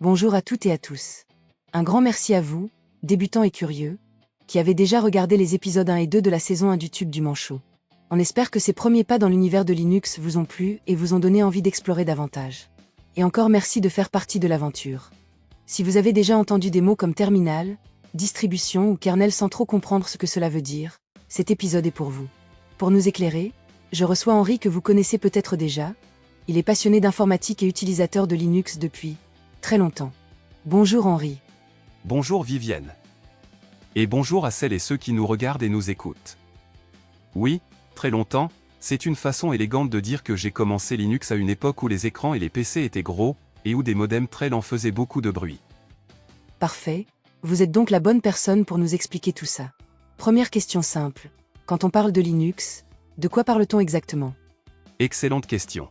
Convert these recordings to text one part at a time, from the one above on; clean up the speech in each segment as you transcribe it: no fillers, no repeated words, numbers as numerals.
Bonjour à toutes et à tous. Un grand merci à vous, débutants et curieux, qui avez déjà regardé les épisodes 1 et 2 de la saison 1 du Tube du Manchot. On espère que ces premiers pas dans l'univers de Linux vous ont plu et vous ont donné envie d'explorer davantage. Et encore merci de faire partie de l'aventure. Si vous avez déjà entendu des mots comme terminal, distribution ou kernel sans trop comprendre ce que cela veut dire, cet épisode est pour vous. Pour nous éclairer, je reçois Henri que vous connaissez peut-être déjà. Il est passionné d'informatique et utilisateur de Linux depuis très longtemps. Bonjour Henri. Bonjour Vivienne. Et bonjour à celles et ceux qui nous regardent et nous écoutent. Oui, très longtemps, c'est une façon élégante de dire que j'ai commencé Linux à une époque où les écrans et les PC étaient gros, et où des modems très lents faisaient beaucoup de bruit. Parfait, vous êtes donc la bonne personne pour nous expliquer tout ça. Première question simple. Quand on parle de Linux, de quoi parle-t-on exactement? Excellente question.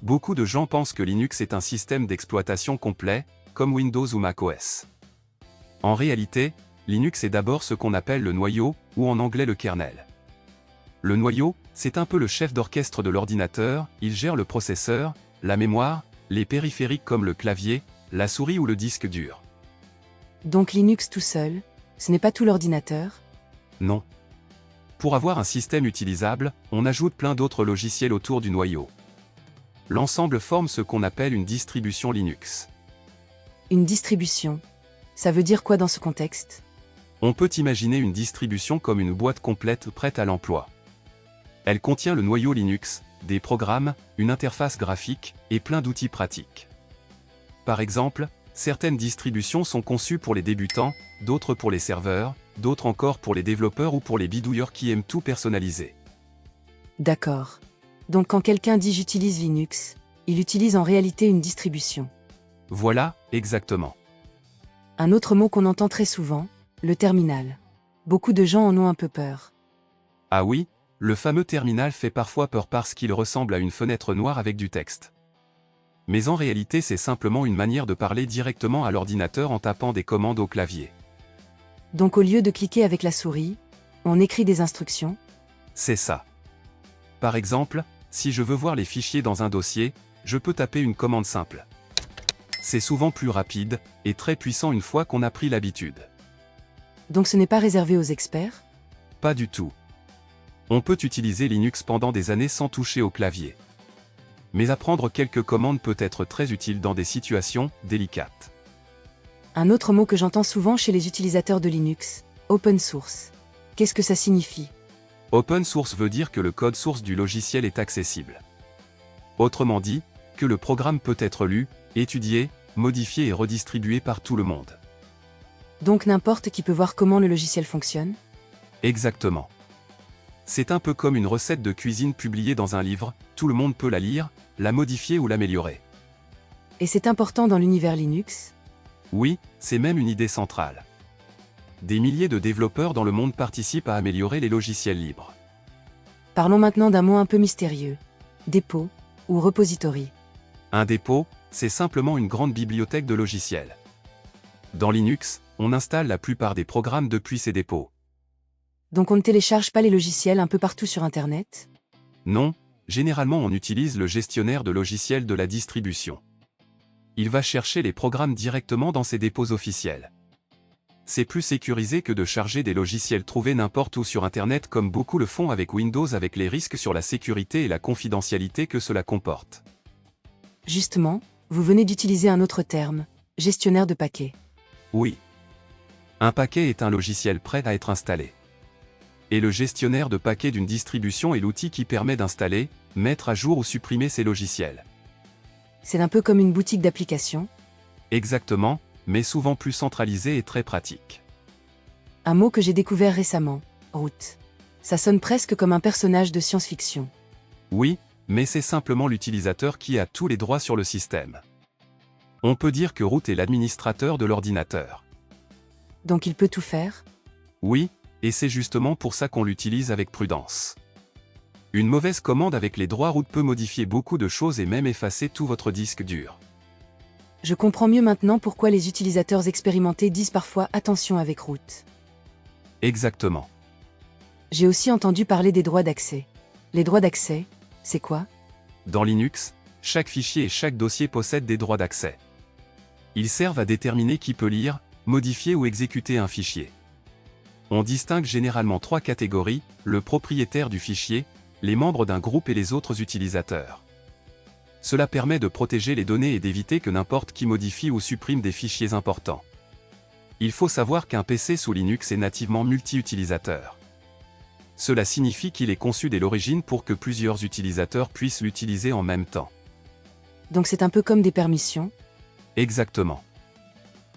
Beaucoup de gens pensent que Linux est un système d'exploitation complet, comme Windows ou macOS. En réalité, Linux est d'abord ce qu'on appelle le noyau, ou en anglais le kernel. Le noyau, c'est un peu le chef d'orchestre de l'ordinateur, il gère le processeur, la mémoire, les périphériques comme le clavier, la souris ou le disque dur. Donc Linux tout seul, ce n'est pas tout l'ordinateur? Non. Pour avoir un système utilisable, on ajoute plein d'autres logiciels autour du noyau. L'ensemble forme ce qu'on appelle une distribution Linux. Une distribution. Ça veut dire quoi dans ce contexte? On peut imaginer une distribution comme une boîte complète prête à l'emploi. Elle contient le noyau Linux, des programmes, une interface graphique, et plein d'outils pratiques. Par exemple, certaines distributions sont conçues pour les débutants, d'autres pour les serveurs, d'autres encore pour les développeurs ou pour les bidouilleurs qui aiment tout personnaliser. D'accord. Donc quand quelqu'un dit j'utilise Linux, il utilise en réalité une distribution. Voilà, exactement. Un autre mot qu'on entend très souvent, le terminal. Beaucoup de gens en ont un peu peur. Ah oui, le fameux terminal fait parfois peur parce qu'il ressemble à une fenêtre noire avec du texte. Mais en réalité c'est simplement une manière de parler directement à l'ordinateur en tapant des commandes au clavier. Donc au lieu de cliquer avec la souris, on écrit des instructions? C'est ça. Par exemple, si je veux voir les fichiers dans un dossier, je peux taper une commande simple. C'est souvent plus rapide, et très puissant une fois qu'on a pris l'habitude. Donc ce n'est pas réservé aux experts? Pas du tout. On peut utiliser Linux pendant des années sans toucher au clavier. Mais apprendre quelques commandes peut être très utile dans des situations délicates. Un autre mot que j'entends souvent chez les utilisateurs de Linux, open source. Qu'est-ce que ça signifie? Open source veut dire que le code source du logiciel est accessible. Autrement dit, que le programme peut être lu, étudié, modifié et redistribué par tout le monde. Donc n'importe qui peut voir comment le logiciel fonctionne? Exactement. C'est un peu comme une recette de cuisine publiée dans un livre, tout le monde peut la lire, la modifier ou l'améliorer. Et c'est important dans l'univers Linux? Oui, c'est même une idée centrale. Des milliers de développeurs dans le monde participent à améliorer les logiciels libres. Parlons maintenant d'un mot un peu mystérieux. Dépôt, ou repository. Un dépôt, c'est simplement une grande bibliothèque de logiciels. Dans Linux, on installe la plupart des programmes depuis ces dépôts. Donc on ne télécharge pas les logiciels un peu partout sur Internet? Non, généralement on utilise le gestionnaire de logiciels de la distribution. Il va chercher les programmes directement dans ces dépôts officiels. C'est plus sécurisé que de charger des logiciels trouvés n'importe où sur Internet comme beaucoup le font avec Windows avec les risques sur la sécurité et la confidentialité que cela comporte. Justement, vous venez d'utiliser un autre terme, gestionnaire de paquets. Oui. Un paquet est un logiciel prêt à être installé. Et le gestionnaire de paquets d'une distribution est l'outil qui permet d'installer, mettre à jour ou supprimer ces logiciels. C'est un peu comme une boutique d'applications? Exactement, mais souvent plus centralisé et très pratique. Un mot que j'ai découvert récemment, root. Ça sonne presque comme un personnage de science-fiction. Oui, mais c'est simplement l'utilisateur qui a tous les droits sur le système. On peut dire que root est l'administrateur de l'ordinateur. Donc il peut tout faire? Oui, et c'est justement pour ça qu'on l'utilise avec prudence. Une mauvaise commande avec les droits root peut modifier beaucoup de choses et même effacer tout votre disque dur. Je comprends mieux maintenant pourquoi les utilisateurs expérimentés disent parfois attention avec root. Exactement. J'ai aussi entendu parler des droits d'accès. Les droits d'accès, c'est quoi? Dans Linux, chaque fichier et chaque dossier possèdent des droits d'accès. Ils servent à déterminer qui peut lire, modifier ou exécuter un fichier. On distingue généralement 3 catégories, le propriétaire du fichier, les membres d'un groupe et les autres utilisateurs. Cela permet de protéger les données et d'éviter que n'importe qui modifie ou supprime des fichiers importants. Il faut savoir qu'un PC sous Linux est nativement multi-utilisateur. Cela signifie qu'il est conçu dès l'origine pour que plusieurs utilisateurs puissent l'utiliser en même temps. Donc c'est un peu comme des permissions. Exactement.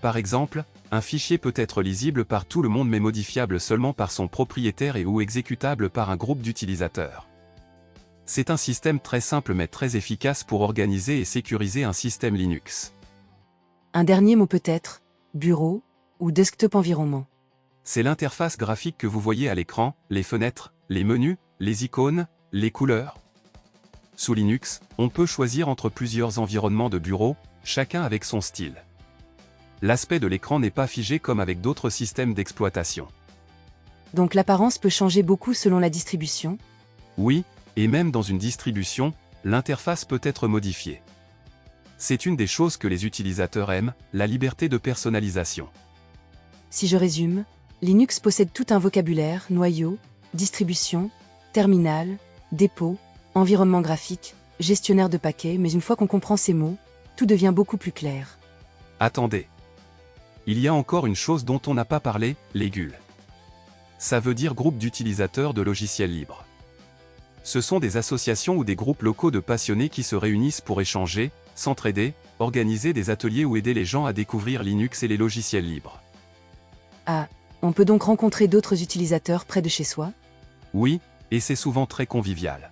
Par exemple, un fichier peut être lisible par tout le monde mais modifiable seulement par son propriétaire et ou exécutable par un groupe d'utilisateurs. C'est un système très simple mais très efficace pour organiser et sécuriser un système Linux. Un dernier mot peut-être, bureau ou desktop environnement. C'est l'interface graphique que vous voyez à l'écran, les fenêtres, les menus, les icônes, les couleurs. Sous Linux, on peut choisir entre plusieurs environnements de bureau, chacun avec son style. L'aspect de l'écran n'est pas figé comme avec d'autres systèmes d'exploitation. Donc l'apparence peut changer beaucoup selon la distribution. Oui, et même dans une distribution, l'interface peut être modifiée. C'est une des choses que les utilisateurs aiment, la liberté de personnalisation. Si je résume, Linux possède tout un vocabulaire, noyau, distribution, terminal, dépôt, environnement graphique, gestionnaire de paquets, mais une fois qu'on comprend ces mots, tout devient beaucoup plus clair. Attendez. Il y a encore une chose dont on n'a pas parlé, les GUL. Ça veut dire groupe d'utilisateurs de logiciels libres. Ce sont des associations ou des groupes locaux de passionnés qui se réunissent pour échanger, s'entraider, organiser des ateliers ou aider les gens à découvrir Linux et les logiciels libres. Ah, on peut donc rencontrer d'autres utilisateurs près de chez soi? Oui, et c'est souvent très convivial.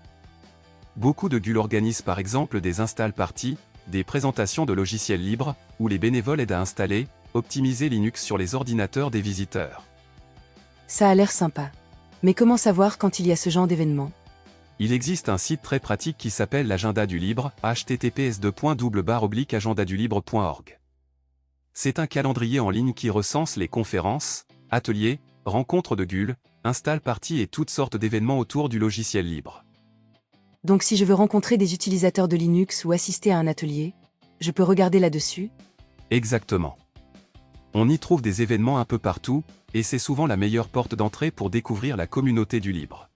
Beaucoup de GUL organisent par exemple des install parties, des présentations de logiciels libres, où les bénévoles aident à installer, optimiser Linux sur les ordinateurs des visiteurs. Ça a l'air sympa. Mais comment savoir quand il y a ce genre d'événement? Il existe un site très pratique qui s'appelle l'Agenda du Libre, https://agendadulibre.org. C'est un calendrier en ligne qui recense les conférences, ateliers, rencontres de GUL, install parties et toutes sortes d'événements autour du logiciel libre. Donc si je veux rencontrer des utilisateurs de Linux ou assister à un atelier, je peux regarder là-dessus? Exactement. On y trouve des événements un peu partout, et c'est souvent la meilleure porte d'entrée pour découvrir la communauté du libre.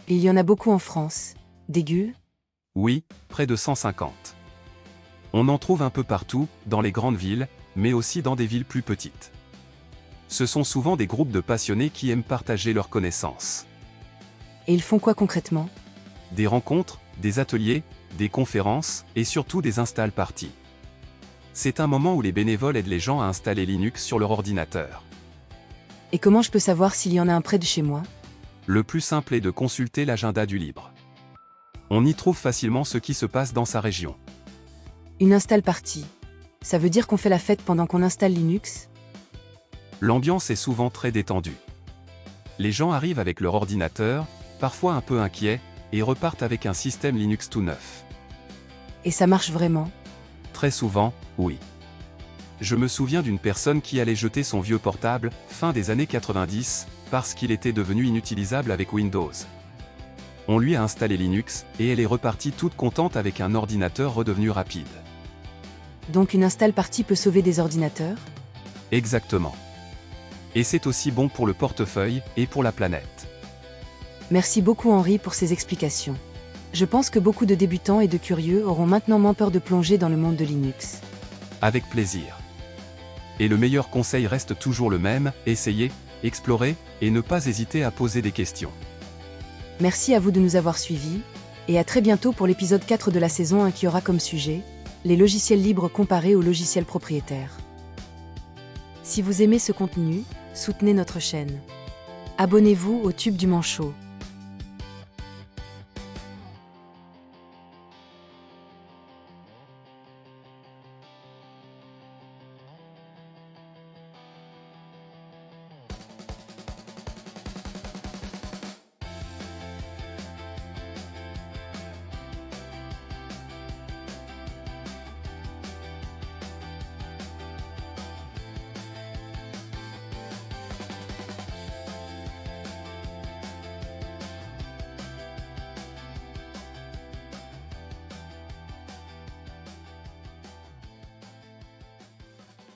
Et il y en a beaucoup en France. Des GUL? Oui, près de 150. On en trouve un peu partout, dans les grandes villes, mais aussi dans des villes plus petites. Ce sont souvent des groupes de passionnés qui aiment partager leurs connaissances. Et ils font quoi concrètement? Des rencontres, des ateliers, des conférences, et surtout des install parties. C'est un moment où les bénévoles aident les gens à installer Linux sur leur ordinateur. Et comment je peux savoir s'il y en a un près de chez moi? Le plus simple est de consulter l'agenda du libre. On y trouve facilement ce qui se passe dans sa région. Une install party. Ça veut dire qu'on fait la fête pendant qu'on installe Linux? L'ambiance est souvent très détendue. Les gens arrivent avec leur ordinateur, parfois un peu inquiets, et repartent avec un système Linux tout neuf. Et ça marche vraiment? Très souvent, oui. Je me souviens d'une personne qui allait jeter son vieux portable, fin des années 90, parce qu'il était devenu inutilisable avec Windows. On lui a installé Linux, et elle est repartie toute contente avec un ordinateur redevenu rapide. Donc une install party peut sauver des ordinateurs? Exactement. Et c'est aussi bon pour le portefeuille, et pour la planète. Merci beaucoup Henri pour ces explications. Je pense que beaucoup de débutants et de curieux auront maintenant moins peur de plonger dans le monde de Linux. Avec plaisir. Et le meilleur conseil reste toujours le même, essayez, explorez, et ne pas hésiter à poser des questions. Merci à vous de nous avoir suivis, et à très bientôt pour l'épisode 4 de la saison 1 qui aura comme sujet les logiciels libres comparés aux logiciels propriétaires. Si vous aimez ce contenu, soutenez notre chaîne. Abonnez-vous au Tube du Manchot.